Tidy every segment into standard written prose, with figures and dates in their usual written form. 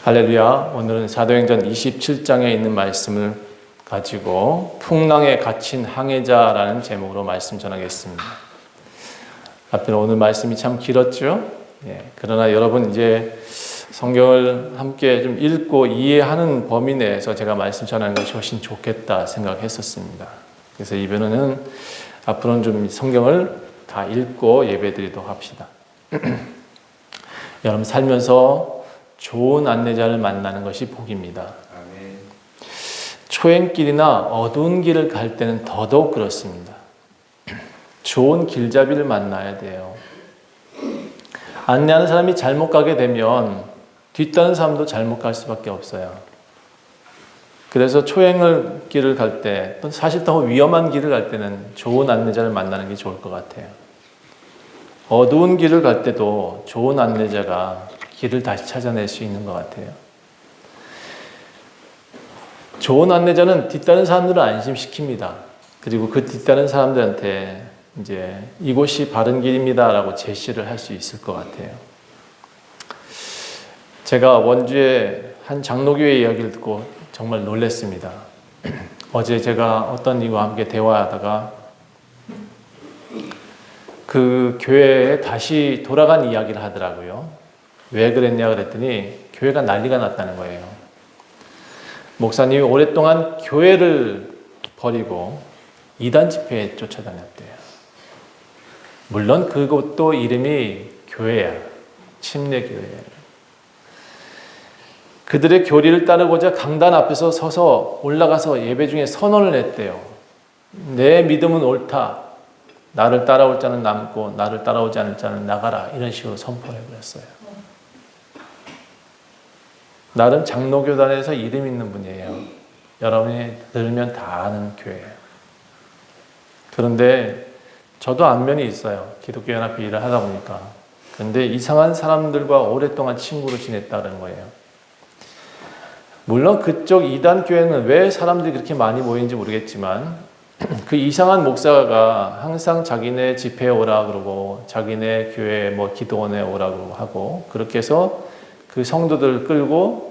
할렐루야. 오늘은 사도행전 27장에 있는 말씀을 가지고 풍랑에 갇힌 항해자라는 제목으로 말씀 전하겠습니다. 앞에는 오늘 말씀이 참 길었죠. 그러나 여러분 이제 성경을 함께 좀 읽고 이해하는 범위 내에서 제가 말씀 전하는 것이 훨씬 좋겠다 생각했었습니다. 그래서 이번에는 앞으로는 좀 성경을 다 읽고 예배드리도록 합시다. 여러분 살면서 좋은 안내자를 만나는 것이 복입니다. 아멘. 초행길이나 어두운 길을 갈 때는 더더욱 그렇습니다. 좋은 길잡이를 만나야 돼요. 안내하는 사람이 잘못 가게 되면 뒤따른 사람도 잘못 갈 수밖에 없어요. 그래서 초행을 길을 갈 때, 또 사실 더 위험한 길을 갈 때는 좋은 안내자를 만나는 게 좋을 것 같아요. 어두운 길을 갈 때도 좋은 안내자가 길을 다시 찾아낼 수 있는 것 같아요. 좋은 안내자는 뒤따른 사람들을 안심시킵니다. 그리고 그 뒤따른 사람들한테 이제 이곳이 바른 길입니다라고 제시를 할 수 있을 것 같아요. 제가 원주의 한 장로교회 이야기를 듣고 정말 놀랐습니다. 어제 제가 어떤 이와 함께 대화하다가 그 교회에 다시 돌아간 이야기를 하더라고요. 왜 그랬냐 그랬더니 교회가 난리가 났다는 거예요. 목사님이 오랫동안 교회를 버리고 이단 집회에 쫓아다녔대요. 물론 그것도 이름이 교회야. 침례교회야. 그들의 교리를 따르고자 강단 앞에서 서서 올라가서 예배 중에 선언을 했대요. 내 믿음은 옳다. 나를 따라올 자는 남고 나를 따라오지 않을 자는 나가라. 이런 식으로 선포를 해버렸어요. 나름 장로교단에서 이름 있는 분이에요. 여러분이 들으면 다 아는 교회예요. 그런데 저도 안면이 있어요. 기독교연합회 일을 하다 보니까. 그런데 이상한 사람들과 오랫동안 친구로 지냈다는 거예요. 물론 그쪽 이단 교회는 왜 사람들이 그렇게 많이 모이는지 모르겠지만 그 이상한 목사가 항상 자기네 집회에 오라 그러고 자기네 교회 뭐 기도원에 오라 그러고 하고 그렇게 해서 그 성도들을 끌고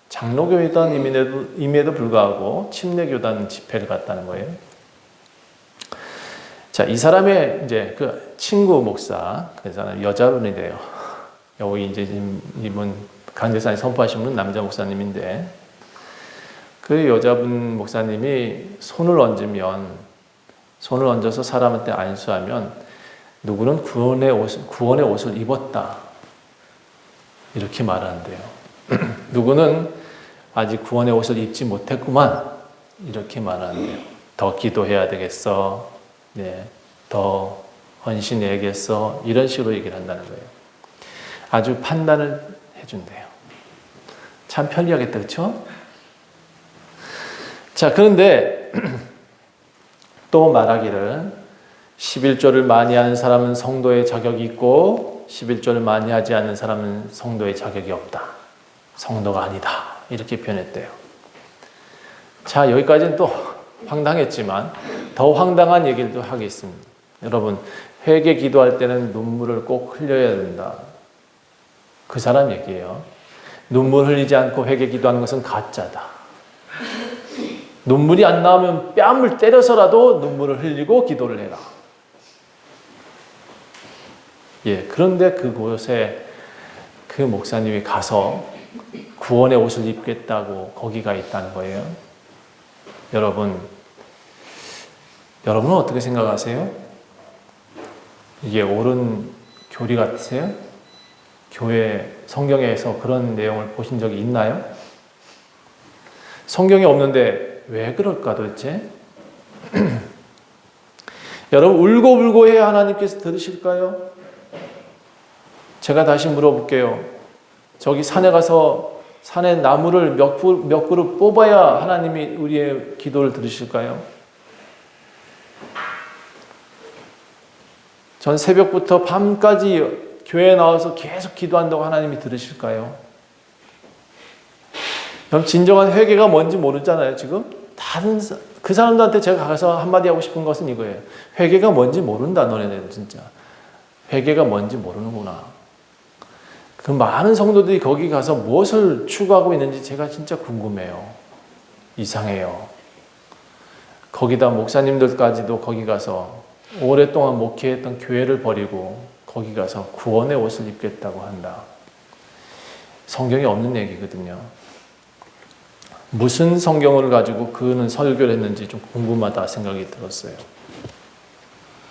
장로교단임에도 불구하고 침례교단 집회를 갔다는 거예요. 자, 이 사람의 이제 그 친구 목사, 그 사람 여자분이래요. 여기 이제 이분 강대산에 선포하신 분은 남자 목사님인데 그 여자분 목사님이 손을 얹어서 사람한테 안수하면 누구는 구원의 옷을 입었다. 이렇게 말한대요. 누구는 아직 구원의 옷을 입지 못했구만. 이렇게 말한대요. 더 기도해야 되겠어. 네, 더 헌신해야겠어. 이런 식으로 얘기를 한다는 거예요. 아주 판단을 해준대요. 참 편리하겠다, 그렇죠? 자, 그런데 또 말하기를 11조를 많이 하는 사람은 성도의 자격이 있고 11조를 많이 하지 않는 사람은 성도의 자격이 없다. 성도가 아니다. 이렇게 표현했대요. 자, 여기까지는 또 황당했지만 더 황당한 얘기를 또 하겠습니다. 여러분, 회개 기도할 때는 눈물을 꼭 흘려야 된다. 그 사람 얘기예요. 눈물 흘리지 않고 회개 기도하는 것은 가짜다. 눈물이 안 나오면 뺨을 때려서라도 눈물을 흘리고 기도를 해라. 그런데 그곳에 그 목사님이 가서 구원의 옷을 입겠다고 거기가 있다는 거예요. 여러분은 어떻게 생각하세요? 이게 옳은 교리 같으세요? 교회 성경에서 그런 내용을 보신 적이 있나요? 성경에 없는데 왜 그럴까 도대체? 여러분 울고불고 해야 하나님께서 들으실까요? 제가 다시 물어볼게요. 저기 산에 가서 산에 나무를 몇 그루 뽑아야 하나님이 우리의 기도를 들으실까요? 전 새벽부터 밤까지 교회에 나와서 계속 기도한다고 하나님이 들으실까요? 그럼 진정한 회개가 뭔지 모르잖아요, 지금? 다른 그 사람들한테 제가 가서 한마디 하고 싶은 것은 이거예요. 회개가 뭔지 모른다, 너네들 진짜. 회개가 뭔지 모르는구나. 그 많은 성도들이 거기 가서 무엇을 추구하고 있는지 제가 진짜 궁금해요. 이상해요. 거기다 목사님들까지도 거기 가서 오랫동안 목회했던 교회를 버리고 거기 가서 구원의 옷을 입겠다고 한다. 성경에 없는 얘기거든요. 무슨 성경을 가지고 그는 설교를 했는지 좀 궁금하다 생각이 들었어요.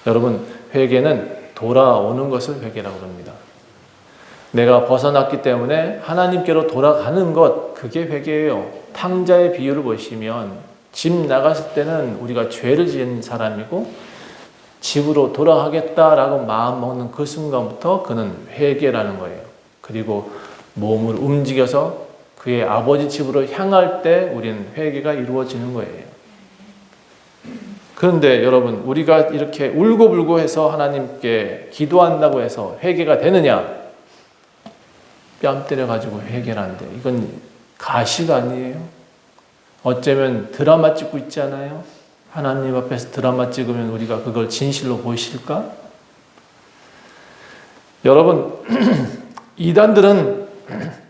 여러분, 회개는 돌아오는 것을 회개라고 합니다. 내가 벗어났기 때문에 하나님께로 돌아가는 것, 그게 회개예요. 탕자의 비유를 보시면 집 나갔을 때는 우리가 죄를 지은 사람이고 집으로 돌아가겠다라고 마음먹는 그 순간부터 그는 회개라는 거예요. 그리고 몸을 움직여서 그의 아버지 집으로 향할 때 우리는 회개가 이루어지는 거예요. 그런데 여러분, 우리가 이렇게 울고불고 해서 하나님께 기도한다고 해서 회개가 되느냐? 뺨 때려가지고 회개란대. 이건 가식 아니에요? 어쩌면 드라마 찍고 있잖아요. 하나님 앞에서 드라마 찍으면 우리가 그걸 진실로 보실까? 여러분, 이단들은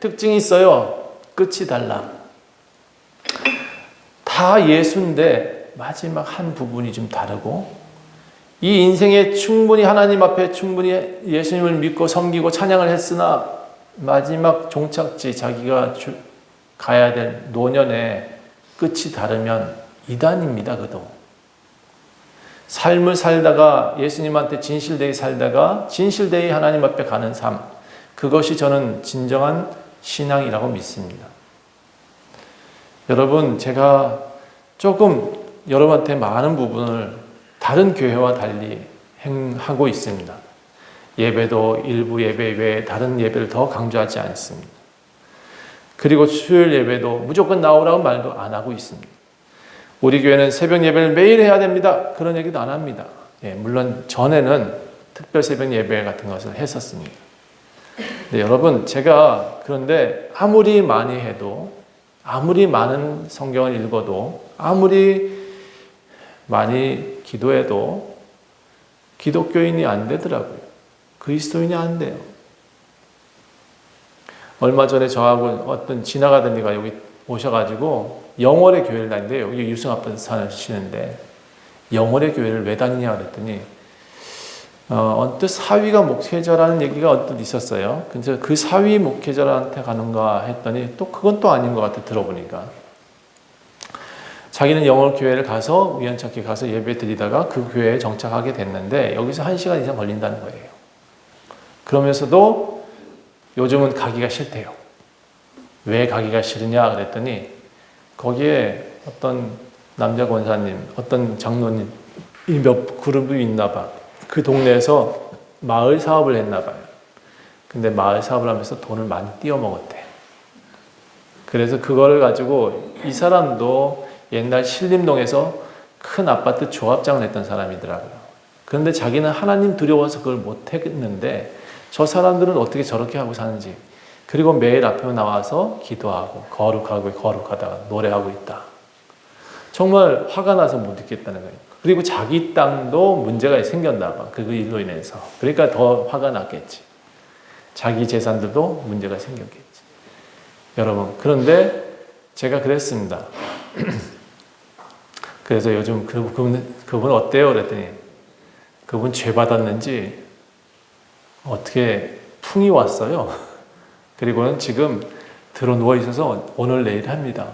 특징이 있어요. 끝이 달라. 다 예수인데 마지막 한 부분이 좀 다르고, 이 인생에 충분히 하나님 앞에 충분히 예수님을 믿고 섬기고 찬양을 했으나 마지막 종착지, 자기가 가야 될 노년의 끝이 다르면 이단입니다. 그도 삶을 살다가 예수님한테 진실되게 살다가 진실되게 하나님 앞에 가는 삶, 그것이 저는 진정한 신앙이라고 믿습니다. 여러분, 제가 조금 여러분한테 많은 부분을 다른 교회와 달리 행하고 있습니다. 예배도 일부 예배 외에 다른 예배를 더 강조하지 않습니다. 그리고 수요일 예배도 무조건 나오라고 말도 안 하고 있습니다. 우리 교회는 새벽 예배를 매일 해야 됩니다. 그런 얘기도 안 합니다. 물론 전에는 특별 새벽 예배 같은 것을 했었습니다. 네, 여러분, 제가 그런데 아무리 많이 해도, 아무리 많은 성경을 읽어도, 아무리 많이 기도해도 기독교인이 안 되더라고요. 그리스도인이 안 돼요. 얼마 전에 저하고 어떤 지나가던 이가 여기 오셔가지고 영월의 교회를 다니는데, 여기 유승 앞에서 사시는데 영월의 교회를 왜 다니냐 그랬더니 언뜻 사위가 목회자라는 얘기가 언뜻 있었어요. 그래서 그 사위 목회자한테 가는가 했더니 또 그건 또 아닌 것 같아. 들어보니까 자기는 영월 교회를 가서 우연찮게 가서 예배 드리다가 그 교회에 정착하게 됐는데 여기서 1시간 이상 걸린다는 거예요. 그러면서도 요즘은 가기가 싫대요. 왜 가기가 싫으냐 그랬더니 거기에 어떤 남자 권사님, 어떤 장로님 몇 그룹이 있나 봐. 그 동네에서 마을 사업을 했나 봐요. 근데 마을 사업을 하면서 돈을 많이 띄어먹었대. 그래서 그거를 가지고 이 사람도 옛날 신림동에서 큰 아파트 조합장을 했던 사람이더라고요. 그런데 자기는 하나님 두려워서 그걸 못했는데 저 사람들은 어떻게 저렇게 하고 사는지, 그리고 매일 앞에 나와서 기도하고 거룩하다가 노래하고 있다. 정말 화가 나서 못 있겠다는 거예요. 그리고 자기 땅도 문제가 생겼나 봐. 그 일로 인해서. 그러니까 더 화가 났겠지. 자기 재산들도 문제가 생겼겠지. 여러분, 그런데 제가 그랬습니다. 그래서 요즘 그분 어때요? 그랬더니 그분 죄 받았는지 어떻게 풍이 왔어요. 그리고는 지금 들어 누워 있어서 오늘 내일 합니다.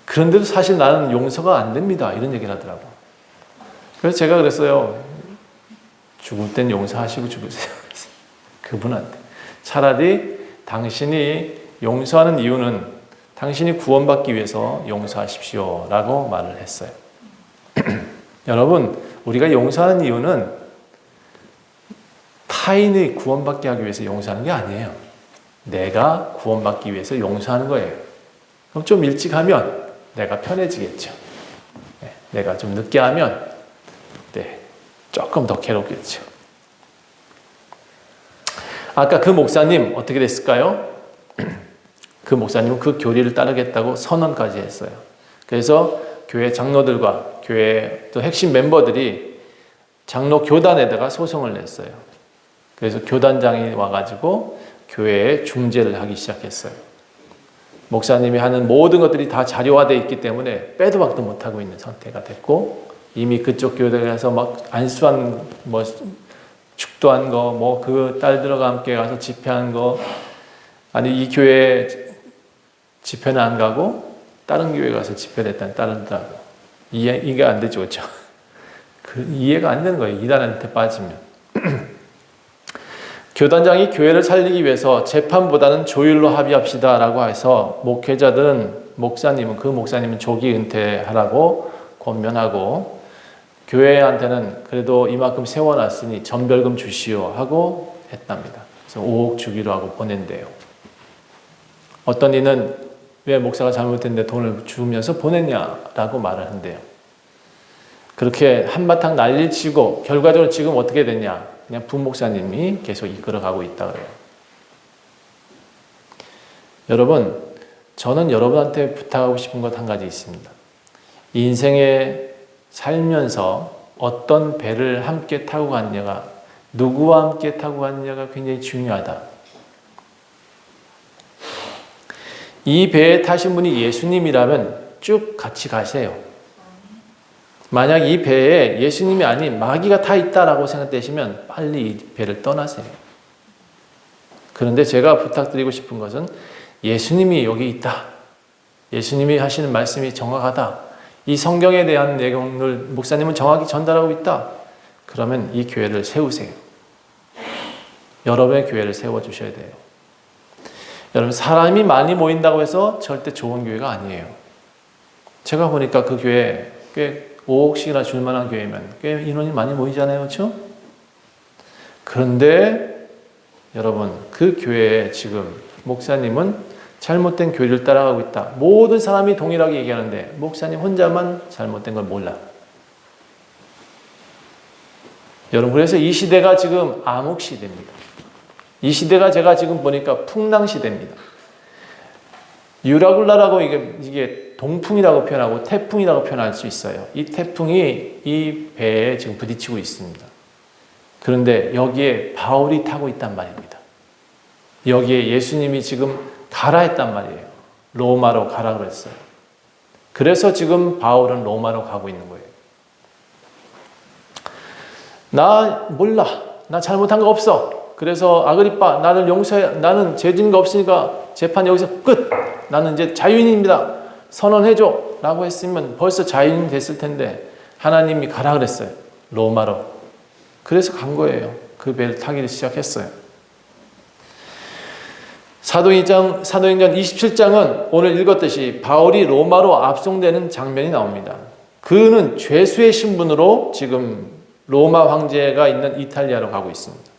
그런데도 사실 나는 용서가 안 됩니다. 이런 얘기를 하더라고. 그래서 제가 그랬어요. 죽을 땐 용서하시고 죽으세요. 그분한테. 차라리 당신이 용서하는 이유는 당신이 구원받기 위해서 용서하십시오 라고 말을 했어요. 여러분, 우리가 용서하는 이유는 타인이 구원받게 하기 위해서 용서하는 게 아니에요. 내가 구원받기 위해서 용서하는 거예요. 그럼 좀 일찍 하면 내가 편해지겠죠. 내가 좀 늦게 하면 조금 더 괴롭겠죠. 아까 그 목사님 어떻게 됐을까요? 그 목사님은 그 교리를 따르겠다고 선언까지 했어요. 그래서 교회 장로들과 교회 또 핵심 멤버들이 장로 교단에다가 소송을 냈어요. 그래서 교단장이 와가지고 교회에 중재를 하기 시작했어요. 목사님이 하는 모든 것들이 다 자료화되어 있기 때문에 빼도 박도 못하고 있는 상태가 됐고, 이미 그쪽 교회에서 막 안수한 뭐 축도한 거, 뭐 그 딸들과 함께 가서 집회한 거, 아니 이 교회 집회는 안 가고 다른 교회 가서 집회를 했다는 딸들하고 이해가 안 되죠, 그렇죠? 그 이해가 안 되는 거예요. 이단한테 빠지면. 교단장이 교회를 살리기 위해서 재판보다는 조율로 합의합시다라고 해서 목사님은 그 목사님은 조기 은퇴하라고 권면하고, 교회한테는 그래도 이만큼 세워놨으니 전별금 주시오 하고 했답니다. 그래서 5억 주기로 하고 보낸대요. 어떤 이는 왜 목사가 잘못했는데 돈을 주면서 보냈냐라고 말을 한대요. 그렇게 한바탕 난리를 치고 결과적으로 지금 어떻게 됐냐? 그냥 부목사님이 계속 이끌어가고 있다 그래요. 여러분, 저는 여러분한테 부탁하고 싶은 것 한 가지 있습니다. 인생에 살면서 어떤 배를 함께 타고 갔냐가, 누구와 함께 타고 갔냐가 굉장히 중요하다. 이 배에 타신 분이 예수님이라면 쭉 같이 가세요. 만약 이 배에 예수님이 아닌 마귀가 타 있다라고 생각되시면 빨리 이 배를 떠나세요. 그런데 제가 부탁드리고 싶은 것은 예수님이 여기 있다. 예수님이 하시는 말씀이 정확하다. 이 성경에 대한 내용을 목사님은 정확히 전달하고 있다. 그러면 이 교회를 세우세요. 여러분의 교회를 세워주셔야 돼요. 여러분, 사람이 많이 모인다고 해서 절대 좋은 교회가 아니에요. 제가 보니까 그 교회 꽤 5억씩이나 줄 만한 교회면 꽤 인원이 많이 모이잖아요. 그렇죠? 그런데 여러분, 그 교회에 지금 목사님은 잘못된 교리를 따라가고 있다. 모든 사람이 동일하게 얘기하는데 목사님 혼자만 잘못된 걸 몰라. 여러분, 그래서 이 시대가 지금 암흑 시대입니다. 이 시대가 제가 지금 보니까 풍랑 시대입니다. 유라굴라라고 이게 동풍이라고 표현하고 태풍이라고 표현할 수 있어요. 이 태풍이 이 배에 지금 부딪히고 있습니다. 그런데 여기에 바울이 타고 있단 말입니다. 여기에 예수님이 지금 가라 했단 말이에요. 로마로 가라 그랬어요. 그래서 지금 바울은 로마로 가고 있는 거예요. 나 몰라. 나 잘못한 거 없어. 그래서 아그리빠 나를 용서해. 나는 죄 지은 거 없으니까 재판 여기서 끝. 나는 이제 자유인입니다. 선언해줘. 라고 했으면 벌써 자유인이 됐을 텐데 하나님이 가라 그랬어요. 로마로. 그래서 간 거예요. 그 배를 타기를 시작했어요. 사도행전 27장은 오늘 읽었듯이 바울이 로마로 압송되는 장면이 나옵니다. 그는 죄수의 신분으로 지금 로마 황제가 있는 이탈리아로 가고 있습니다.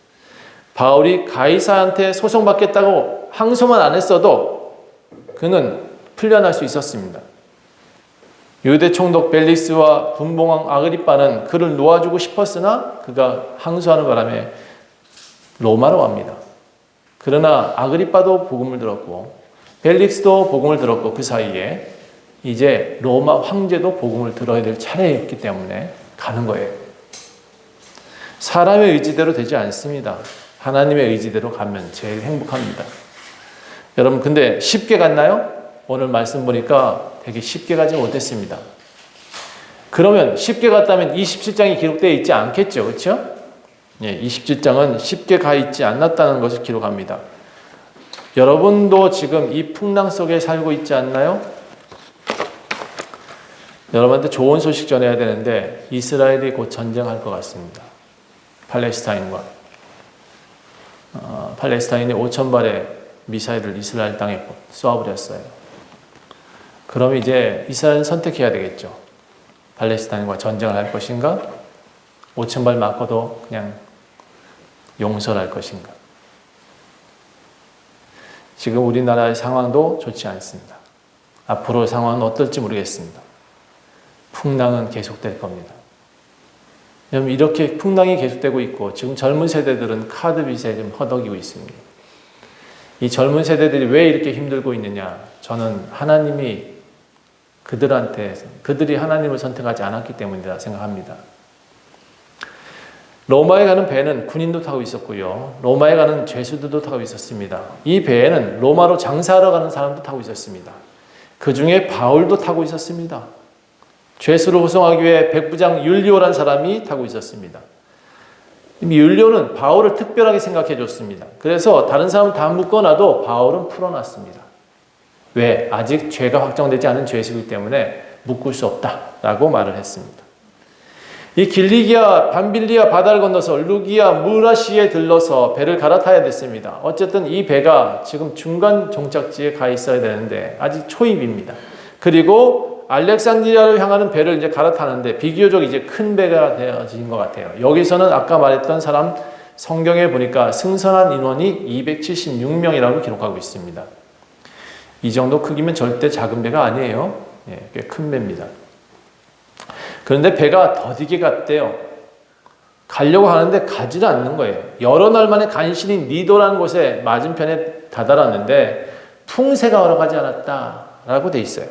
바울이 가이사한테 소송받겠다고 항소만 안 했어도 그는 풀려날 수 있었습니다. 유대 총독 벨릭스와 분봉왕 아그리빠는 그를 놓아주고 싶었으나 그가 항소하는 바람에 로마로 갑니다. 그러나 아그리빠도 복음을 들었고 벨릭스도 복음을 들었고 그 사이에 이제 로마 황제도 복음을 들어야 될 차례였기 때문에 가는 거예요. 사람의 의지대로 되지 않습니다. 하나님의 의지대로 가면 제일 행복합니다. 여러분, 근데 쉽게 갔나요? 오늘 말씀 보니까 되게 쉽게 가지 못했습니다. 그러면 쉽게 갔다면 27장이 기록되어 있지 않겠죠. 그렇죠? 예, 27장은 쉽게 가 있지 않았다는 것을 기록합니다. 여러분도 지금 이 풍랑 속에 살고 있지 않나요? 여러분한테 좋은 소식 전해야 되는데 이스라엘이 곧 전쟁할 것 같습니다. 팔레스타인과. 팔레스타인이 5,000발의 미사일을 이스라엘 땅에 쏘아버렸어요. 그럼 이제 이스라엘은 선택해야 되겠죠. 팔레스타인과 전쟁을 할 것인가? 5,000발 맞고도 그냥 용서를 할 것인가? 지금 우리나라의 상황도 좋지 않습니다. 앞으로 상황은 어떨지 모르겠습니다. 풍랑은 계속될 겁니다. 여러분, 이렇게 풍랑이 계속되고 있고 지금 젊은 세대들은 카드 빚에 좀 허덕이고 있습니다. 이 젊은 세대들이 왜 이렇게 힘들고 있느냐? 저는 하나님이 그들이 하나님을 선택하지 않았기 때문이라 생각합니다. 로마에 가는 배는 군인도 타고 있었고요. 로마에 가는 죄수들도 타고 있었습니다. 이 배에는 로마로 장사하러 가는 사람도 타고 있었습니다. 그 중에 바울도 타고 있었습니다. 죄수를 호송하기 위해 백부장 율리오라는 사람이 타고 있었습니다. 율리오는 바울을 특별하게 생각해 줬습니다. 그래서 다른 사람은 다 묶어놔도 바울은 풀어놨습니다. 왜? 아직 죄가 확정되지 않은 죄수이기 때문에 묶을 수 없다라고 말을 했습니다. 이 길리기아 밤빌리아 바다를 건너서 루기아 무라시에 들러서 배를 갈아타야 됐습니다. 어쨌든 이 배가 지금 중간 종착지에 가 있어야 되는데 아직 초입입니다. 그리고 알렉산드리아를 향하는 배를 이제 갈아타는데 비교적 이제 큰 배가 되어진 것 같아요. 여기서는 아까 말했던 사람 성경에 보니까 승선한 인원이 276명이라고 기록하고 있습니다. 이 정도 크기면 절대 작은 배가 아니에요. 꽤 큰 배입니다. 그런데 배가 더디게 갔대요. 가려고 하는데 가지를 않는 거예요. 여러 날 만에 간신히 니도라는 곳에 맞은편에 다다랐는데 풍세가 얼어가지 않았다라고 돼 있어요.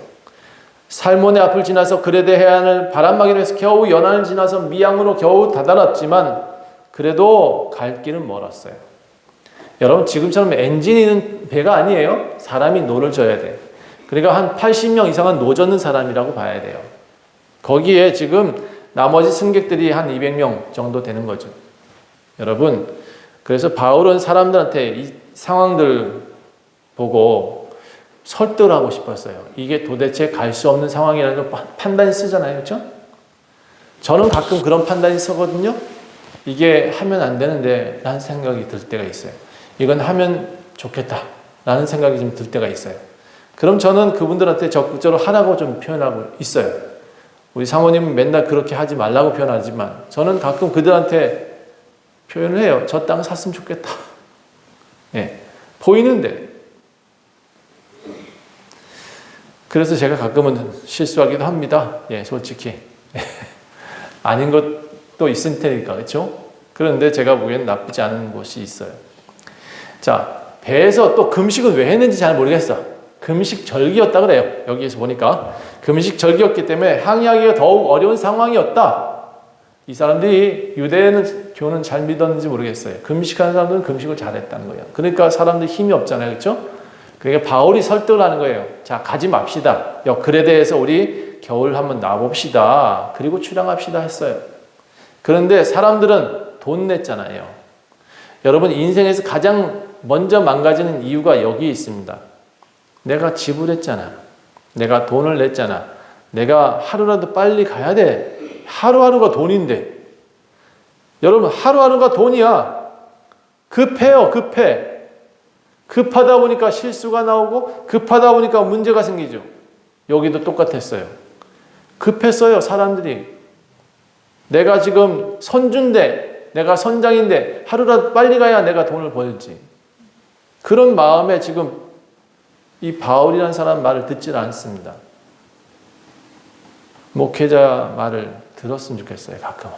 살몬의 앞을 지나서 그레데 해안을 바람막이로 해서 겨우 연안을 지나서 미양으로 겨우 다다랐지만 그래도 갈 길은 멀었어요. 여러분 지금처럼 엔진이 있는 배가 아니에요. 사람이 노를 져야 돼요. 그러니까 한 80명 이상은 노 젓는 사람이라고 봐야 돼요. 거기에 지금 나머지 승객들이 한 200명 정도 되는 거죠. 여러분, 그래서 바울은 사람들한테 이 상황들 보고 설득을 하고 싶었어요. 이게 도대체 갈 수 없는 상황이라는 판단이 쓰잖아요. 그렇죠? 저는 가끔 그런 판단이 쓰거든요. 이게 하면 안 되는데 라는 생각이 들 때가 있어요. 이건 하면 좋겠다 라는 생각이 좀 들 때가 있어요. 그럼 저는 그분들한테 적극적으로 하라고 좀 표현하고 있어요. 우리 사모님은 맨날 그렇게 하지 말라고 표현하지만 저는 가끔 그들한테 표현을 해요. 저 땅 샀으면 좋겠다. 예, 보이는데. 그래서 제가 가끔은 실수하기도 합니다. 예, 솔직히. 아닌 것도 있을 테니까, 그렇죠? 그런데 제가 보기엔 나쁘지 않은 것이 있어요. 자, 배에서 또 금식은 왜 했는지 잘 모르겠어. 금식 절기였다 그래요. 여기에서 보니까 금식 절기였기 때문에 항의하기가 더욱 어려운 상황이었다. 이 사람들이 유대는 교는 잘 믿었는지 모르겠어요. 금식하는 사람들은 금식을 잘했다는 거예요. 그러니까 사람들 힘이 없잖아요, 그렇죠? 그러니까 바울이 설득을 하는 거예요. 자, 가지 맙시다. 그에 대해서 우리 겨울 한번 놔봅시다. 그리고 출항합시다 했어요. 그런데 사람들은 돈 냈잖아요. 여러분 인생에서 가장 먼저 망가지는 이유가 여기 있습니다. 내가 지불했잖아. 내가 돈을 냈잖아. 내가 하루라도 빨리 가야 돼. 하루하루가 돈인데. 여러분 하루하루가 돈이야. 급해요. 급해. 급하다 보니까 실수가 나오고 급하다 보니까 문제가 생기죠. 여기도 똑같았어요. 급했어요. 사람들이. 내가 지금 선주인데 내가 선장인데 하루라도 빨리 가야 내가 돈을 벌지. 그런 마음에 지금 이 바울이라는 사람 말을 듣질 않습니다. 목회자 말을 들었으면 좋겠어요. 가끔은.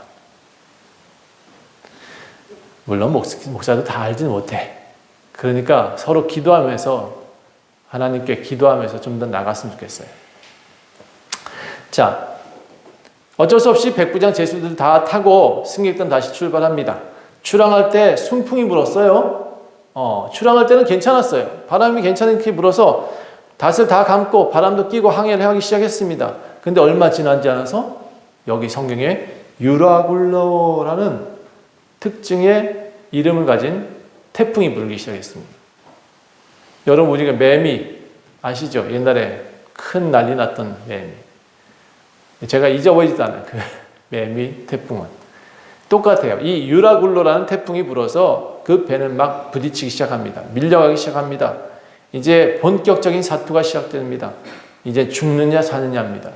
물론 목사도 다 알지는 못해. 그러니까 서로 기도하면서 하나님께 기도하면서 좀 더 나갔으면 좋겠어요. 자, 어쩔 수 없이 백부장 제수들 다 타고 승객들은 다시 출발합니다. 출항할 때 순풍이 불었어요. 출항할 때는 괜찮았어요. 바람이 괜찮게 불어서 닷을 다 감고 바람도 끼고 항해를 하기 시작했습니다. 근데 얼마 지나지 않아서 여기 성경에 유라굴로라는 특징의 이름을 가진 태풍이 불기 시작했습니다. 여러분 우리가 매미 아시죠? 옛날에 큰 난리 났던 매미. 제가 잊어버리지도 않아요. 그 매미 태풍은. 똑같아요. 이 유라굴로라는 태풍이 불어서 그 배는 막 부딪히기 시작합니다. 밀려가기 시작합니다. 이제 본격적인 사투가 시작됩니다. 이제 죽느냐 사느냐입니다.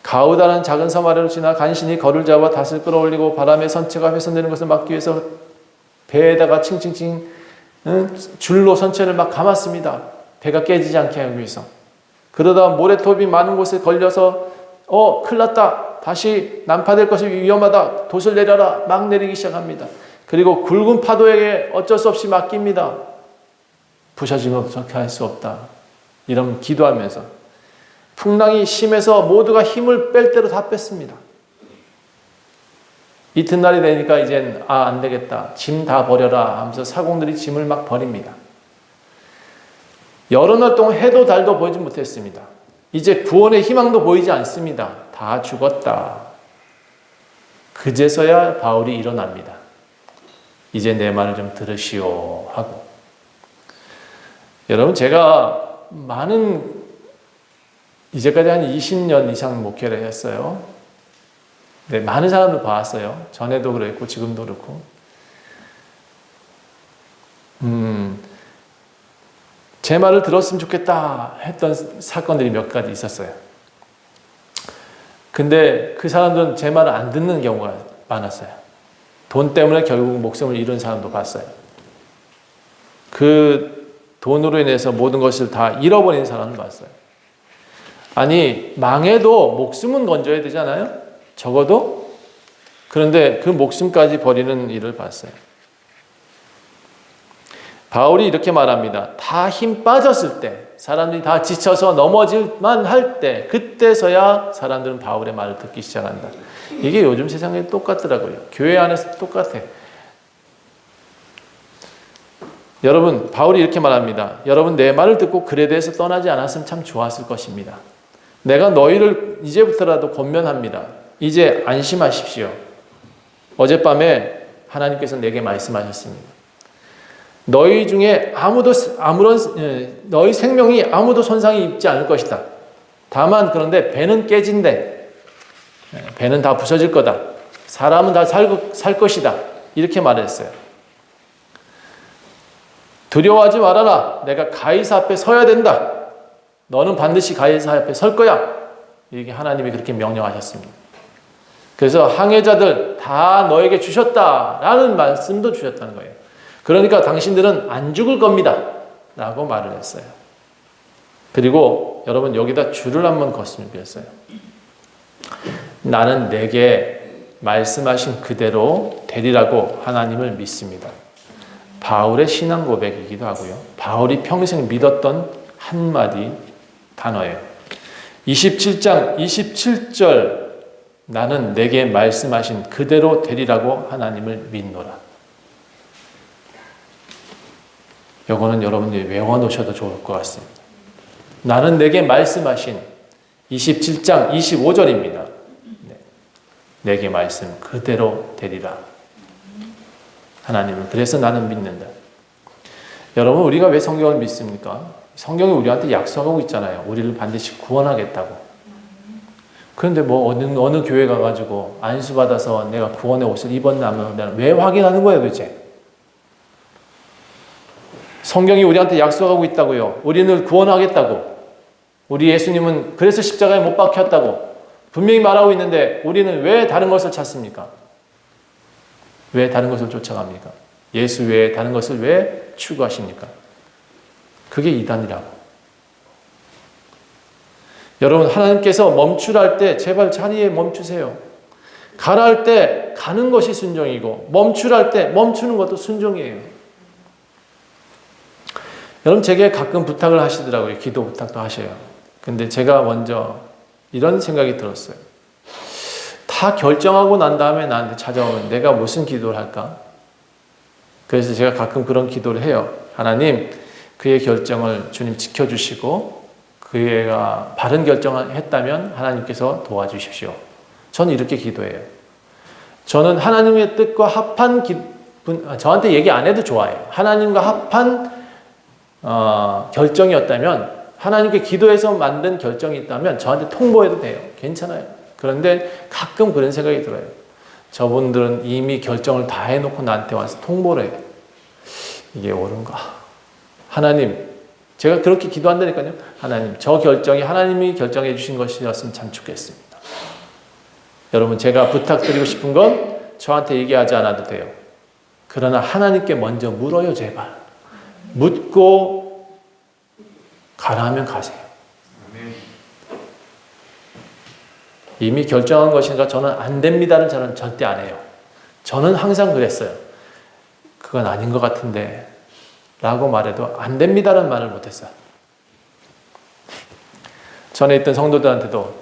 가우다라는 작은 섬 아래로 지나 간신히 걸을 잡아 닷을 끌어올리고 바람에 선체가 훼손되는 것을 막기 위해서 배에다가 칭칭칭 줄로 선체를 막 감았습니다. 배가 깨지지 않게 하기 위해서. 그러다 모래톱이 많은 곳에 걸려서 큰일 났다. 다시 난파될 것이 위험하다. 돛을 내려라. 막 내리기 시작합니다. 그리고 굵은 파도에게 어쩔 수 없이 맡깁니다. 부셔지면 어떻게 할 수 없다. 이런 기도하면서 풍랑이 심해서 모두가 힘을 뺄 대로 다 뺐습니다. 이튿날이 되니까 이젠 안 되겠다. 짐 다 버려라 하면서 사공들이 짐을 막 버립니다. 여러 날 동안 해도 달도 보이지 못했습니다. 이제 구원의 희망도 보이지 않습니다. 다 죽었다. 그제서야 바울이 일어납니다. 이제 내 말을 좀 들으시오 하고. 여러분, 제가 이제까지 한 20년 이상 목회를 했어요. 네, 많은 사람들 봐왔어요. 전에도 그랬고 지금도 그렇고. 제 말을 들었으면 좋겠다 했던 사건들이 몇 가지 있었어요. 근데 그 사람들은 제 말을 안 듣는 경우가 많았어요. 돈 때문에 결국 목숨을 잃은 사람도 봤어요. 그 돈으로 인해서 모든 것을 다 잃어버린 사람도 봤어요. 아니, 망해도 목숨은 건져야 되잖아요? 적어도? 그런데 그 목숨까지 버리는 일을 봤어요. 바울이 이렇게 말합니다. 다 힘 빠졌을 때, 사람들이 다 지쳐서 넘어질만 할 때, 그때서야 사람들은 바울의 말을 듣기 시작한다. 이게 요즘 세상에 똑같더라고요. 교회 안에서 똑같아. 여러분, 바울이 이렇게 말합니다. 여러분, 내 말을 듣고 그레데에서 떠나지 않았으면 참 좋았을 것입니다. 내가 너희를 이제부터라도 권면합니다. 이제 안심하십시오. 어젯밤에 하나님께서 내게 말씀하셨습니다. 너희 중에 너희 생명이 아무도 손상이 입지 않을 것이다. 다만 그런데 배는 깨진대. 배는 다 부서질 거다. 사람은 다 살 것이다. 이렇게 말했어요. 두려워하지 말아라. 내가 가이사 앞에 서야 된다. 너는 반드시 가이사 앞에 설 거야. 이게 하나님이 그렇게 명령하셨습니다. 그래서 항해자들 다 너에게 주셨다라는 말씀도 주셨다는 거예요. 그러니까 당신들은 안 죽을 겁니다. 라고 말을 했어요. 그리고 여러분 여기다 줄을 한번 걷으면 되겠어요. 나는 내게 말씀하신 그대로 되리라고 하나님을 믿습니다. 바울의 신앙 고백이기도 하고요. 바울이 평생 믿었던 한마디 단어예요. 27장 27절 나는 내게 말씀하신 그대로 되리라고 하나님을 믿노라. 이거는 여러분들이 외워놓으셔도 좋을 것 같습니다. 나는 내게 말씀하신 27장 25절입니다. 내게 말씀 그대로 되리라. 하나님은 그래서 나는 믿는다. 여러분 우리가 왜 성경을 믿습니까? 성경이 우리한테 약속하고 있잖아요. 우리를 반드시 구원하겠다고. 그런데 뭐 어느 교회 가가지고 안수받아서 내가 구원의 옷을 입었나면 왜 확인하는 거예요 도대체? 성경이 우리한테 약속하고 있다고요. 우리를 구원하겠다고. 우리 예수님은 그래서 십자가에 못 박혔다고 분명히 말하고 있는데 우리는 왜 다른 것을 찾습니까? 왜 다른 것을 쫓아갑니까? 예수 외에 다른 것을 왜 추구하십니까? 그게 이단이라고. 여러분 하나님께서 멈추랄 때 제발 자리에 멈추세요. 가라 할 때 가는 것이 순종이고 멈추랄 때 멈추는 것도 순종이에요. 여러분 제게 가끔 부탁을 하시더라고요. 기도 부탁도 하셔요. 근데 제가 먼저 이런 생각이 들었어요. 다 결정하고 난 다음에 나한테 찾아오면 내가 무슨 기도를 할까? 그래서 제가 가끔 그런 기도를 해요. 하나님, 그의 결정을 주님 지켜주시고 그가 바른 결정을 했다면 하나님께서 도와주십시오. 저는 이렇게 기도해요. 저는 하나님의 뜻과 합한 저한테 얘기 안 해도 좋아요. 하나님과 합한 결정이었다면 하나님께 기도해서 만든 결정이 있다면 저한테 통보해도 돼요. 괜찮아요. 그런데 가끔 그런 생각이 들어요. 저분들은 이미 결정을 다 해놓고 나한테 와서 통보를 해요. 이게 옳은가? 하나님, 제가 그렇게 기도한다니까요. 하나님, 저 결정이 하나님이 결정해 주신 것이었으면 참 좋겠습니다. 여러분, 제가 부탁드리고 싶은 건 저한테 얘기하지 않아도 돼요. 그러나 하나님께 먼저 물어요, 제발. 묻고 가라 하면 가세요. 이미 결정한 것인가 저는 안 됩니다는 저는 절대 안 해요. 저는 항상 그랬어요. 그건 아닌 것 같은데 라고 말해도 안 됩니다라는 말을 못했어요. 전에 있던 성도들한테도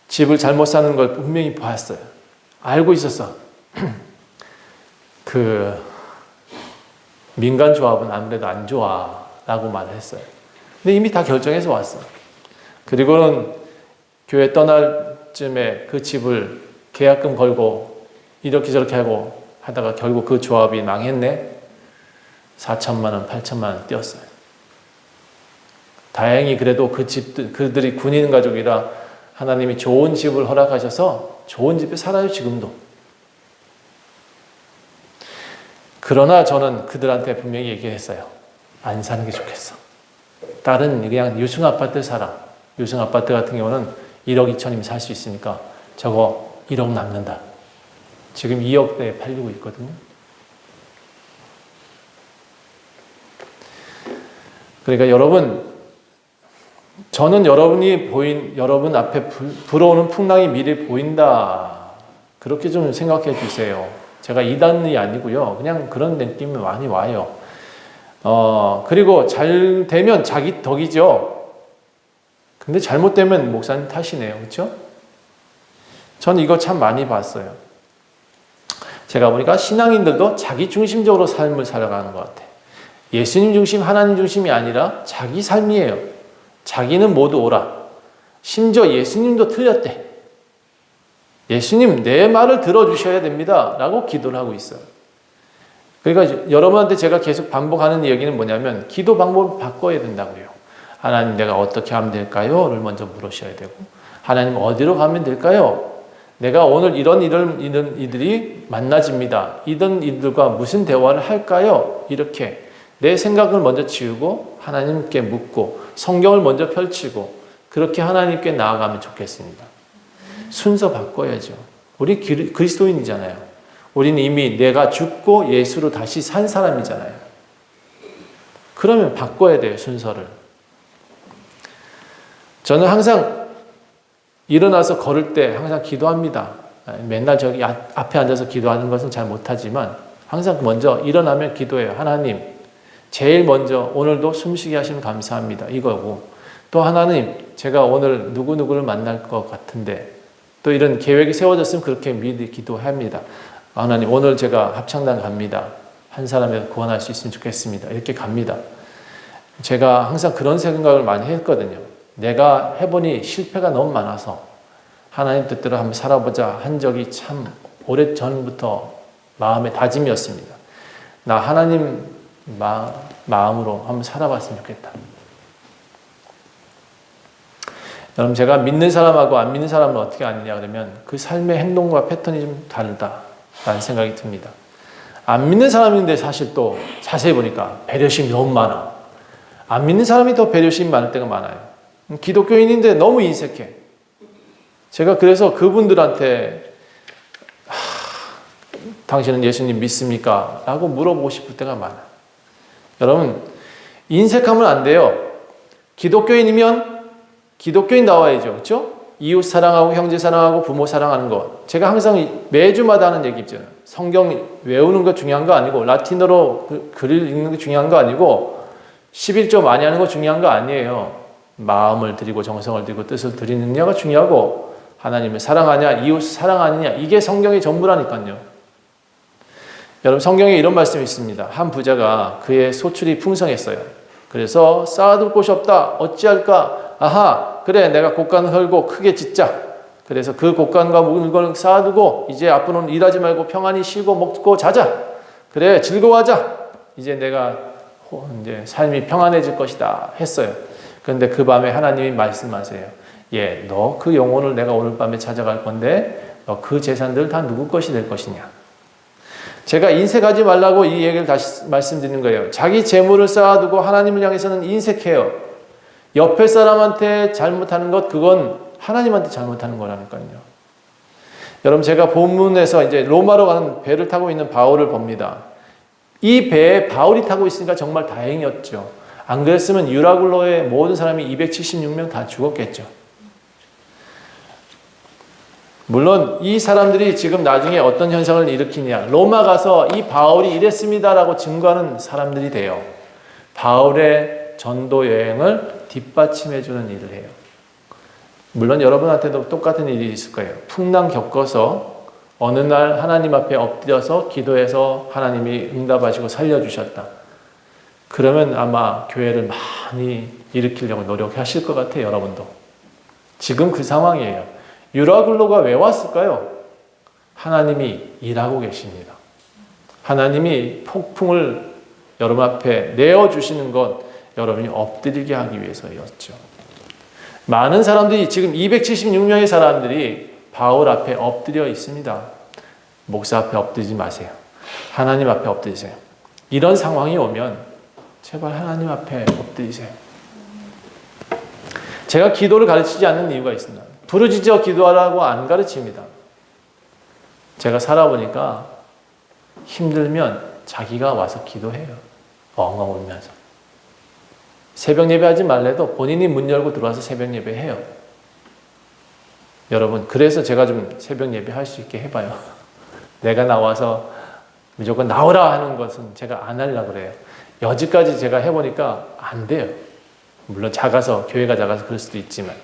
집을 잘못 사는 걸 분명히 봤어요. 알고 있었어. 그 민간 조합은 아무래도 안 좋아라고 말을 했어요. 근데 이미 다 결정해서 왔어. 그리고는 교회 떠날 쯤에 그 집을 계약금 걸고 이렇게 저렇게 하고 하다가 결국 그 조합이 망했네. 4천만 원, 8천만 원 띄었어요. 다행히 그래도 그 집들, 그들이 군인 가족이라 하나님이 좋은 집을 허락하셔서 좋은 집에 살아요, 지금도. 그러나 저는 그들한테 분명히 얘기했어요. 안 사는 게 좋겠어. 다른 그냥 유승 아파트 살아. 유승 아파트 같은 경우는 1억 2천이면 살 수 있으니까 저거 1억 남는다. 지금 2억대에 팔리고 있거든요. 그러니까 여러분, 저는 여러분 앞에 불어오는 풍랑이 미리 보인다. 그렇게 좀 생각해 주세요. 제가 이단이 아니고요. 그냥 그런 느낌이 많이 와요. 그리고 잘 되면 자기 덕이죠. 근데 잘못되면 목사님 탓이네요. 그렇죠? 저는 이거 참 많이 봤어요. 제가 보니까 신앙인들도 자기 중심적으로 삶을 살아가는 것 같아요. 예수님 중심, 하나님 중심이 아니라 자기 삶이에요. 자기는 모두 오라. 심지어 예수님도 틀렸대. 예수님 내 말을 들어주셔야 됩니다. 라고 기도를 하고 있어요. 그러니까 여러분한테 제가 계속 반복하는 얘기는 뭐냐면 기도 방법을 바꿔야 된다고요. 하나님 내가 어떻게 하면 될까요? 를 먼저 물으셔야 되고 하나님 어디로 가면 될까요? 내가 오늘 이런 이들이 만나집니다. 이런 이들과 무슨 대화를 할까요? 이렇게 내 생각을 먼저 지우고 하나님께 묻고 성경을 먼저 펼치고 그렇게 하나님께 나아가면 좋겠습니다. 순서 바꿔야죠. 우리 그리스도인이잖아요. 우리는 이미 내가 죽고 예수로 다시 산 사람이잖아요. 그러면 바꿔야 돼요, 순서를. 저는 항상 일어나서 걸을 때 항상 기도합니다. 맨날 저기 앞에 앉아서 기도하는 것은 잘 못하지만 항상 먼저 일어나면 기도해요. 하나님, 제일 먼저 오늘도 숨쉬게 하시면 감사합니다. 이거고 또 하나님, 제가 오늘 누구누구를 만날 것 같은데 또 이런 계획이 세워졌으면 그렇게 미리 기도합니다. 하나님, 오늘 제가 합창단 갑니다. 한 사람을 구원할 수 있으면 좋겠습니다. 이렇게 갑니다. 제가 항상 그런 생각을 많이 했거든요. 내가 해보니 실패가 너무 많아서 하나님 뜻대로 한번 살아보자 한 적이 참 오래전부터 마음의 다짐이었습니다. 나 하나님 마음으로 한번 살아봤으면 좋겠다. 여러분, 제가 믿는 사람하고 안 믿는 사람은 어떻게 아느냐 그러면 그 삶의 행동과 패턴이 좀 다르다라는 생각이 듭니다. 안 믿는 사람인데 사실 또 자세히 보니까 배려심이 너무 많아. 안 믿는 사람이 더 배려심이 많을 때가 많아요. 기독교인인데 너무 인색해. 제가 그래서 그분들한테 당신은 예수님 믿습니까? 라고 물어보고 싶을 때가 많아요. 여러분, 인색하면 안 돼요. 기독교인이면 기독교인 나와야죠. 그렇죠? 이웃 사랑하고 형제 사랑하고 부모 사랑하는 것. 제가 항상 매주마다 하는 얘기 있잖아요. 성경 외우는 거 중요한 거 아니고 라틴어로 글을 읽는 게 중요한 거 아니고 11조 많이 하는 거 중요한 거 아니에요. 마음을 드리고 정성을 드리고 뜻을 드리느냐가 중요하고 하나님을 사랑하냐 이웃 사랑하느냐 이게 성경의 전부라니까요. 여러분, 성경에 이런 말씀이 있습니다. 한 부자가 그의 소출이 풍성했어요. 그래서 쌓아둘 곳이 없다. 어찌할까? 아하, 그래, 내가 곡간을 헐고 크게 짓자. 그래서 그 곡간과 물건을 쌓아두고 이제 앞으로는 일하지 말고 평안히 쉬고 먹고 자자. 그래, 즐거워하자. 이제 내가 이제 삶이 평안해질 것이다 했어요. 그런데 그 밤에 하나님이 말씀하세요. 예, 너 그 영혼을 내가 오늘 밤에 찾아갈 건데 너 그 재산들 다 누구 것이 될 것이냐. 제가 인색하지 말라고 이 얘기를 다시 말씀드리는 거예요. 자기 재물을 쌓아두고 하나님을 향해서는 인색해요. 옆에 사람한테 잘못하는 것, 그건 하나님한테 잘못하는 거라니까요. 여러분, 제가 본문에서 이제 로마로 가는 배를 타고 있는 바울을 봅니다. 이 배에 바울이 타고 있으니까 정말 다행이었죠. 안 그랬으면 유라굴로의 모든 사람이 276명 다 죽었겠죠. 물론 이 사람들이 지금 나중에 어떤 현상을 일으키냐, 로마 가서 이 바울이 이랬습니다라고 증거하는 사람들이 돼요. 바울의 전도 여행을 뒷받침해주는 일을 해요. 물론 여러분한테도 똑같은 일이 있을 거예요. 풍랑 겪어서 어느 날 하나님 앞에 엎드려서 기도해서 하나님이 응답하시고 살려주셨다. 그러면 아마 교회를 많이 일으키려고 노력하실 것 같아요. 여러분도. 지금 그 상황이에요. 유라굴로가 왜 왔을까요? 하나님이 일하고 계십니다. 하나님이 폭풍을 여러분 앞에 내어주시는 것 여러분이 엎드리게 하기 위해서였죠. 많은 사람들이 지금 276명의 사람들이 바울 앞에 엎드려 있습니다. 목사 앞에 엎드리지 마세요. 하나님 앞에 엎드리세요. 이런 상황이 오면 제발 하나님 앞에 엎드리세요. 제가 기도를 가르치지 않는 이유가 있습니다. 부르짖어 기도하라고 안 가르칩니다. 제가 살아보니까 힘들면 자기가 와서 기도해요. 엉엉 울면서. 새벽 예배하지 말래도 본인이 문 열고 들어와서 새벽 예배해요. 여러분, 그래서 제가 좀 새벽 예배 할 수 있게 해봐요. 내가 나와서 무조건 나오라 하는 것은 제가 안 하려고 그래요. 여지까지 제가 해보니까 안 돼요. 물론 작아서, 교회가 작아서 그럴 수도 있지만.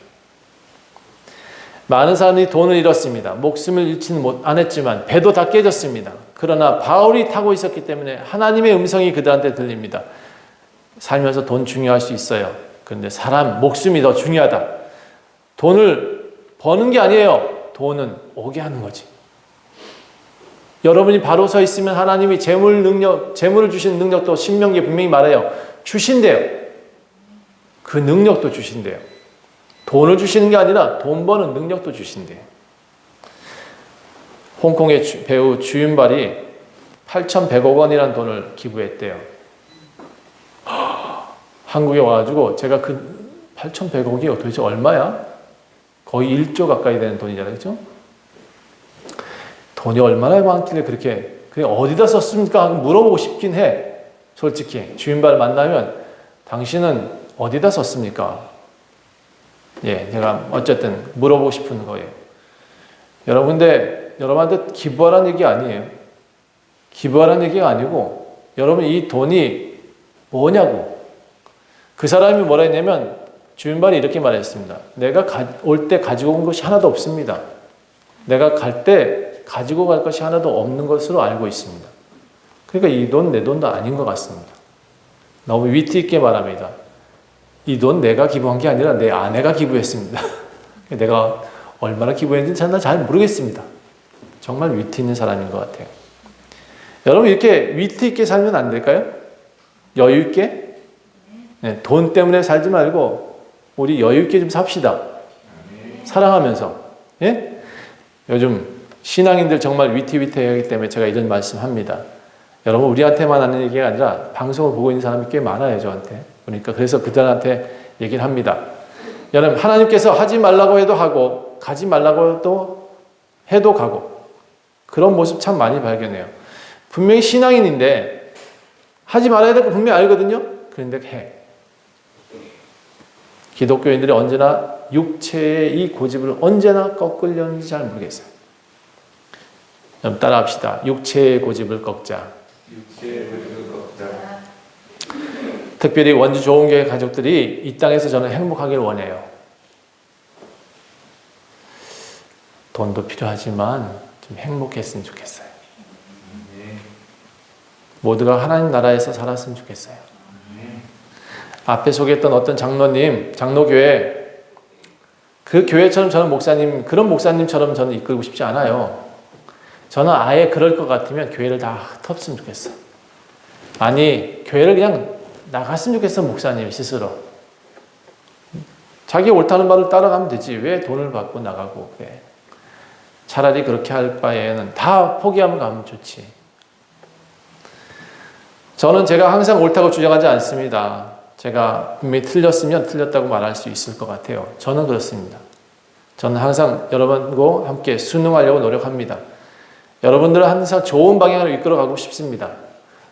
많은 사람들이 돈을 잃었습니다. 목숨을 잃지는 안 했지만 배도 다 깨졌습니다. 그러나 바울이 타고 있었기 때문에 하나님의 음성이 그들한테 들립니다. 살면서 돈 중요할 수 있어요. 그런데 사람 목숨이 더 중요하다. 돈을 버는 게 아니에요. 돈은 오게 하는 거지. 여러분이 바로 서 있으면 하나님이 재물을 주시는 능력도 신명기에 분명히 말해요. 주신대요. 그 능력도 주신대요. 돈을 주시는 게 아니라 돈 버는 능력도 주신대요. 홍콩의 배우 주윤발이 8,100억 원이라는 돈을 기부했대요. 한국에 와가지고 제가 그 8,100억이 도대체 얼마야? 거의 1조 가까이 되는 돈이잖아요. 그렇죠? 돈이 얼마나 많길래 그렇게 어디다 썼습니까? 하고 물어보고 싶긴 해. 솔직히 주인발을 만나면 당신은 어디다 썼습니까? 예, 제가 어쨌든 물어보고 싶은 거예요. 여러분, 근데 여러분한테 기부하라는 얘기 아니에요. 기부하라는 얘기가 아니고 여러분 이 돈이 뭐냐고. 그 사람이 뭐라 했냐면 주인발이 이렇게 말했습니다. 내가 올 때 가지고 온 것이 하나도 없습니다. 내가 갈 때 가지고 갈 것이 하나도 없는 것으로 알고 있습니다. 그러니까 이 돈 내 돈도 아닌 것 같습니다. 너무 위트 있게 말합니다. 이 돈 내가 기부한 게 아니라 내 아내가 기부했습니다. 내가 얼마나 기부했는지 저는 잘 모르겠습니다. 정말 위트 있는 사람인 것 같아요. 여러분 이렇게 위트 있게 살면 안 될까요? 여유 있게? 네, 돈 때문에 살지 말고 우리 여유 있게 좀 삽시다. 사랑하면서. 예? 요즘 신앙인들 정말 위태위태해야 하기 때문에 제가 이런 말씀합니다. 여러분 우리한테만 하는 얘기가 아니라 방송을 보고 있는 사람이 꽤 많아요. 저한테. 그러니까 그래서 그들한테 얘기를 합니다. 여러분 하나님께서 하지 말라고 해도 하고 가지 말라고 해도 가고 그런 모습 참 많이 발견해요. 분명히 신앙인인데 하지 말아야 될 거 분명히 알거든요. 그런데 해. 기독교인들이 언제나 육체의 이 고집을 언제나 꺾으려는지 잘 모르겠어요. 그럼 따라합시다. 육체의 고집을 꺾자. 육체의 고집을 꺾자. 특별히 원주 좋은교회 가족들이 이 땅에서 저는 행복하길 원해요. 돈도 필요하지만 좀 행복했으면 좋겠어요. 모두가 하나님 나라에서 살았으면 좋겠어요. 앞에 소개했던 어떤 장로님, 장로교회, 그 교회처럼 저는 목사님, 그런 목사님처럼 저는 이끌고 싶지 않아요. 저는 아예 그럴 것 같으면 교회를 다 텄으면 좋겠어. 아니, 교회를 그냥 나갔으면 좋겠어, 목사님 스스로. 자기 옳다는 말을 따라가면 되지. 왜 돈을 받고 나가고 그래. 차라리 그렇게 할 바에는 다 포기하면 가면 좋지. 저는 제가 항상 옳다고 주장하지 않습니다. 제가 분명히 틀렸으면 틀렸다고 말할 수 있을 것 같아요. 저는 그렇습니다. 저는 항상 여러분과 함께 순응하려고 노력합니다. 여러분들은 항상 좋은 방향으로 이끌어가고 싶습니다.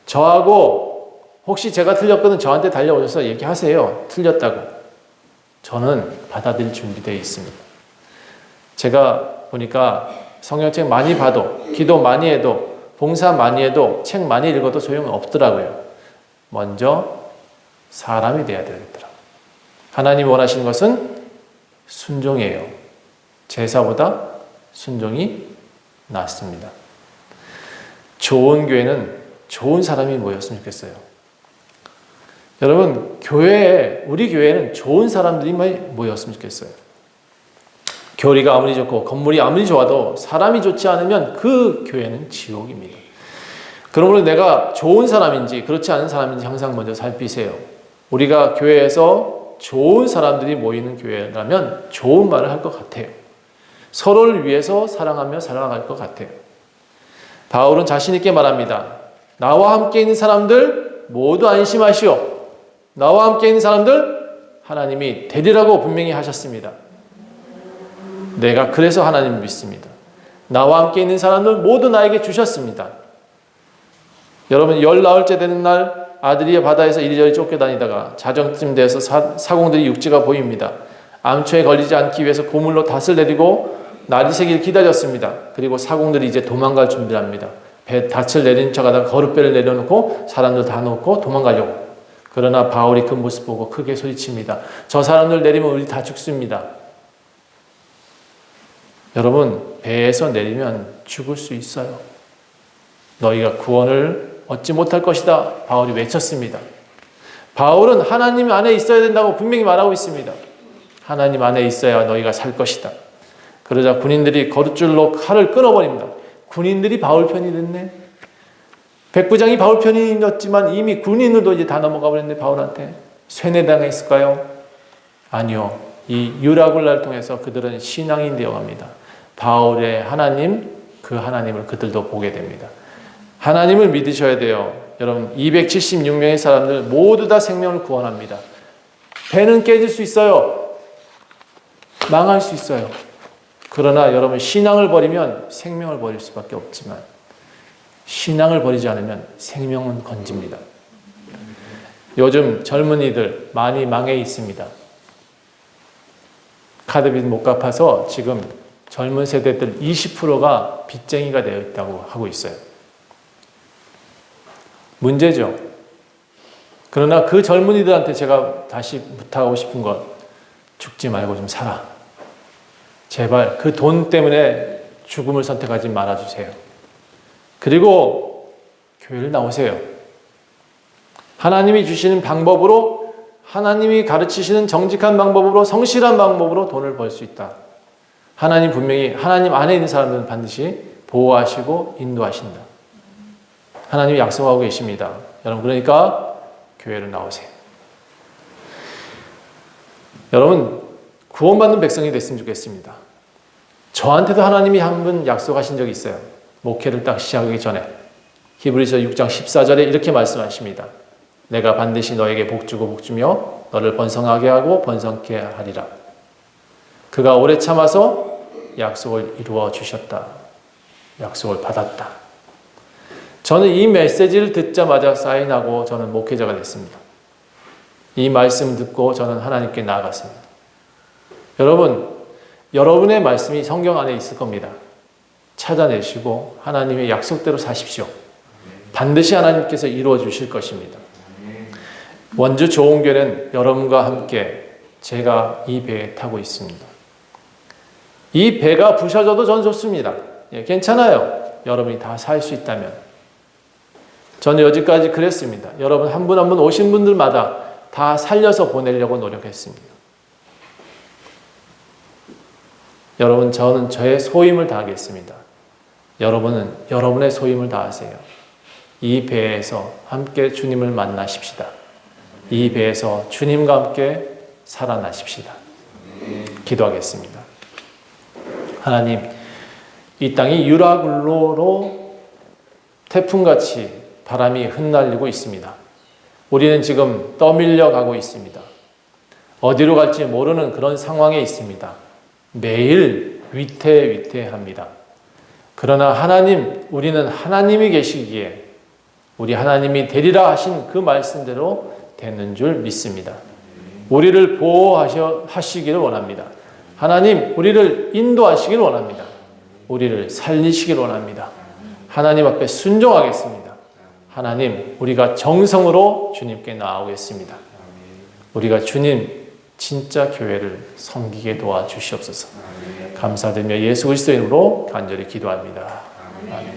저하고 혹시 제가 틀렸거든 저한테 달려오셔서 얘기하세요. 틀렸다고. 저는 받아들일 준비되어 있습니다. 제가 보니까 성경책 많이 봐도 기도 많이 해도 봉사 많이 해도 책 많이 읽어도 소용이 없더라고요. 먼저 사람이 돼야 되겠더라고요. 하나님 원하시는 것은 순종이에요. 제사보다 순종이 낳습니다. 좋은 교회는 좋은 사람이 모였으면 좋겠어요. 여러분, 우리 교회에는 좋은 사람들이 모였으면 좋겠어요. 교리가 아무리 좋고 건물이 아무리 좋아도 사람이 좋지 않으면 그 교회는 지옥입니다. 그러므로 내가 좋은 사람인지 그렇지 않은 사람인지 항상 먼저 살피세요. 우리가 교회에서 좋은 사람들이 모이는 교회라면 좋은 말을 할 것 같아요. 서로를 위해서 사랑하며 살아갈 것 같아요. 바울은 자신 있게 말합니다. 나와 함께 있는 사람들 모두 안심하시오. 나와 함께 있는 사람들 하나님이 되리라고 분명히 하셨습니다. 내가 그래서 하나님을 믿습니다. 나와 함께 있는 사람들 모두 나에게 주셨습니다. 여러분 19째 되는 날 아들이 바다에서 이리저리 쫓겨다니다가 자정쯤 돼서 사공들이 육지가 보입니다. 암초에 걸리지 않기 위해서 고물로 닷을 내리고 날이 새길 기다렸습니다. 그리고 사공들이 이제 도망갈 준비를 합니다. 닻을 내린 척하다가 거룻배를 내려놓고 사람들 다 놓고 도망가려고. 그러나 바울이 그 모습 보고 크게 소리칩니다. 저 사람들 내리면 우리 다 죽습니다. 여러분, 배에서 내리면 죽을 수 있어요. 너희가 구원을 얻지 못할 것이다. 바울이 외쳤습니다. 바울은 하나님 안에 있어야 된다고 분명히 말하고 있습니다. 하나님 안에 있어야 너희가 살 것이다. 그러자 군인들이 거룻줄로 칼을 끊어버립니다. 군인들이 바울 편이 됐네. 백부장이 바울 편이었지만 이미 군인들도 이제 다 넘어가 버렸네. 바울한테 쇠뇌당했을까요? 아니요. 이 유라굴라를 통해서 그들은 신앙인 되어갑니다. 바울의 하나님, 그 하나님을 그들도 보게 됩니다. 하나님을 믿으셔야 돼요. 여러분 276명의 사람들 모두 다 생명을 구원합니다. 배는 깨질 수 있어요. 망할 수 있어요. 그러나 여러분 신앙을 버리면 생명을 버릴 수밖에 없지만 신앙을 버리지 않으면 생명은 건집니다. 요즘 젊은이들 많이 망해 있습니다. 카드빚 못 갚아서 지금 젊은 세대들 20%가 빚쟁이가 되어 있다고 하고 있어요. 문제죠. 그러나 그 젊은이들한테 제가 다시 부탁하고 싶은 건 죽지 말고 좀 살아. 제발 그 돈 때문에 죽음을 선택하지 말아주세요. 그리고 교회를 나오세요. 하나님이 주시는 방법으로, 하나님이 가르치시는 정직한 방법으로, 성실한 방법으로 돈을 벌 수 있다. 하나님 분명히 하나님 안에 있는 사람들은 반드시 보호하시고 인도하신다. 하나님이 약속하고 계십니다. 여러분 그러니까 교회를 나오세요. 여러분 구원받는 백성이 됐으면 좋겠습니다. 저한테도 하나님이 한 번 약속하신 적이 있어요. 목회를 딱 시작하기 전에 히브리서 6장 14절에 이렇게 말씀하십니다. 내가 반드시 너에게 복주고 복주며 너를 번성하게 하고 번성케 하리라. 그가 오래 참아서 약속을 이루어 주셨다. 약속을 받았다. 저는 이 메시지를 듣자마자 사인하고 저는 목회자가 됐습니다. 이 말씀 듣고 저는 하나님께 나아갔습니다. 여러분, 여러분의 말씀이 성경 안에 있을 겁니다. 찾아내시고 하나님의 약속대로 사십시오. 반드시 하나님께서 이루어 주실 것입니다. 원주 좋은교회는 여러분과 함께 제가 이 배에 타고 있습니다. 이 배가 부셔져도 전 좋습니다. 예, 괜찮아요. 여러분이 다 살 수 있다면. 저는 여지까지 그랬습니다. 여러분 한 분 한 분 오신 분들마다 다 살려서 보내려고 노력했습니다. 여러분 저는 저의 소임을 다하겠습니다. 여러분은 여러분의 소임을 다하세요. 이 배에서 함께 주님을 만나십시다. 이 배에서 주님과 함께 살아나십시다. 기도하겠습니다. 하나님, 이 땅이 유라굴로로 태풍같이 바람이 흩날리고 있습니다. 우리는 지금 떠밀려 가고 있습니다. 어디로 갈지 모르는 그런 상황에 있습니다. 매일 위태위태합니다. 그러나 하나님, 우리는 하나님이 계시기에 우리 하나님이 되리라 하신 그 말씀대로 되는 줄 믿습니다. 우리를 보호하시기를 원합니다. 하나님, 우리를 인도하시길 원합니다. 우리를 살리시길 원합니다. 하나님 앞에 순종하겠습니다. 하나님, 우리가 정성으로 주님께 나아오겠습니다. 우리가 주님 진짜 교회를 섬기게 도와주시옵소서. 감사드리며 예수 그리스도 이름으로 간절히 기도합니다. 아멘.